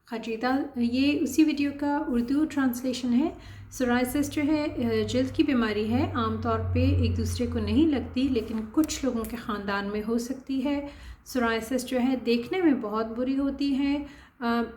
खजीदा, ये उसी वीडियो का उर्दू ट्रांसलेशन है। सोराइसिस जो है जल्द की बीमारी है, आमतौर पे एक दूसरे को नहीं लगती लेकिन कुछ लोगों के ख़ानदान में हो सकती है। सोराइसिस जो है देखने में बहुत बुरी होती है,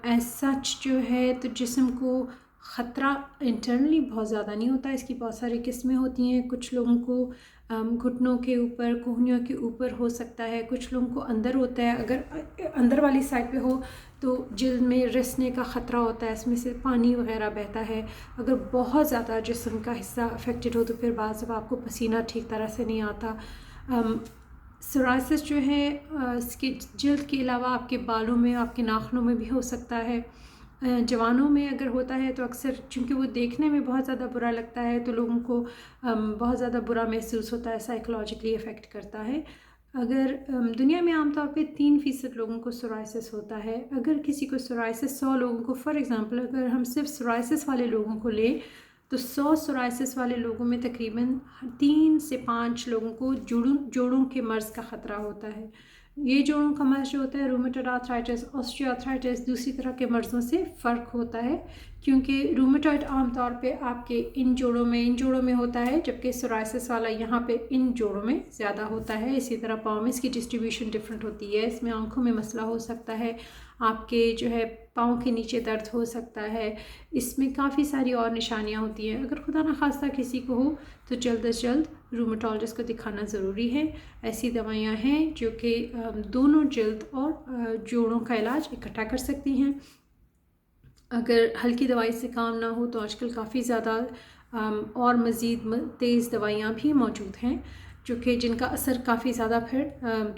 एज सच जो है तो जिस्म को ख़तरा इंटरनली बहुत ज़्यादा नहीं होता। इसकी बहुत सारी किस्में होती हैं। कुछ लोगों को घुटनों के ऊपर, कोहनियों के ऊपर हो सकता है, कुछ लोगों को अंदर होता है। अगर अंदर वाली साइड पे हो तो जिल्द में रिसने का ख़तरा होता है, इसमें से पानी वगैरह बहता है। अगर बहुत ज़्यादा जिस्म का हिस्सा अफेक्टेड हो तो फिर बाद जब आपको पसीना ठीक तरह से नहीं आता। सोराइसिस जो है इसके जिल्द के अलावा आपके बालों में, आपके नाखूनों में भी हो सकता है। जवानों में अगर होता है तो अक्सर चूँकि वो देखने में बहुत ज़्यादा बुरा लगता है तो लोगों को बहुत ज़्यादा बुरा महसूस होता है, साइकोलॉजिकली इफ़ेक्ट करता है। अगर दुनिया में आमतौर पे 3% लोगों को सोराइसिस होता है। अगर किसी को सोराइसिस 100 लोगों को, फॉर एग्ज़ाम्पल अगर हम सिर्फ सोराइसिस वाले लोगों को लें तो 100 सोराइसिस वाले लोगों में तकरीबन 3 से 5 लोगों को जोड़ों के मर्ज़ का ख़तरा होता है। ये जोड़ों का मर्ज़ जो होता है रूमेटॉइड आर्थराइटिस, ऑस्टियोआर्थराइटिस, दूसरी तरह के मर्ज़ों से फ़र्क होता है क्योंकि रूमेटॉइड आमतौर पे आपके इन जोड़ों में होता है, जबकि सोराइसिस वाला यहाँ पे इन जोड़ों में ज़्यादा होता है। इसी तरह पाँव में इसकी डिस्ट्रीब्यूशन डिफरेंट होती है। इसमें आँखों में मसला हो सकता है, आपके जो है पाँव के नीचे दर्द हो सकता है। इसमें काफ़ी सारी और निशानियाँ होती हैं। अगर खुदा न खास्ता किसी को हो तो जल्द अज जल्द रूमेटोलॉजिस्ट को दिखाना ज़रूरी है। ऐसी दवाइयाँ हैं जो कि दोनों जल्द और जोड़ों का इलाज इकट्ठा कर सकती हैं। अगर हल्की दवाई से काम ना हो तो आजकल काफ़ी ज़्यादा और मज़ीद तेज़ दवाइयाँ भी मौजूद हैं जो कि जिनका असर काफ़ी ज़्यादा फिर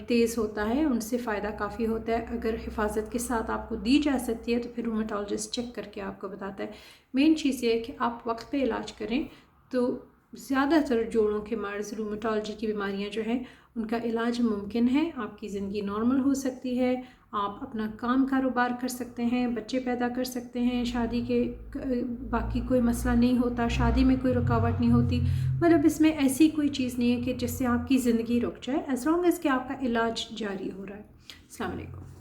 तेज़ होता है, उनसे फ़ायदा काफ़ी होता है। अगर हिफाजत के साथ आपको दी जा सकती है तो फिर रूमेटोलॉजिस्ट चेक करके आपको बताता है। मेन चीज़ ये है कि आप वक्त पे इलाज करें तो ज़्यादातर जोड़ों के मर्ज़, रूमेटोलॉजी की बीमारियां जो हैं उनका इलाज मुमकिन है। आपकी ज़िंदगी नॉर्मल हो सकती है, आप अपना काम कारोबार कर सकते हैं, बच्चे पैदा कर सकते हैं, शादी के बाकी कोई मसला नहीं होता, शादी में कोई रुकावट नहीं होती। मतलब इसमें ऐसी कोई चीज़ नहीं है कि जिससे आपकी ज़िंदगी रुक जाए, एज़ लॉन्ग एज़ कि आपका इलाज जारी हो रहा है। अस्सलाम वालेकुम।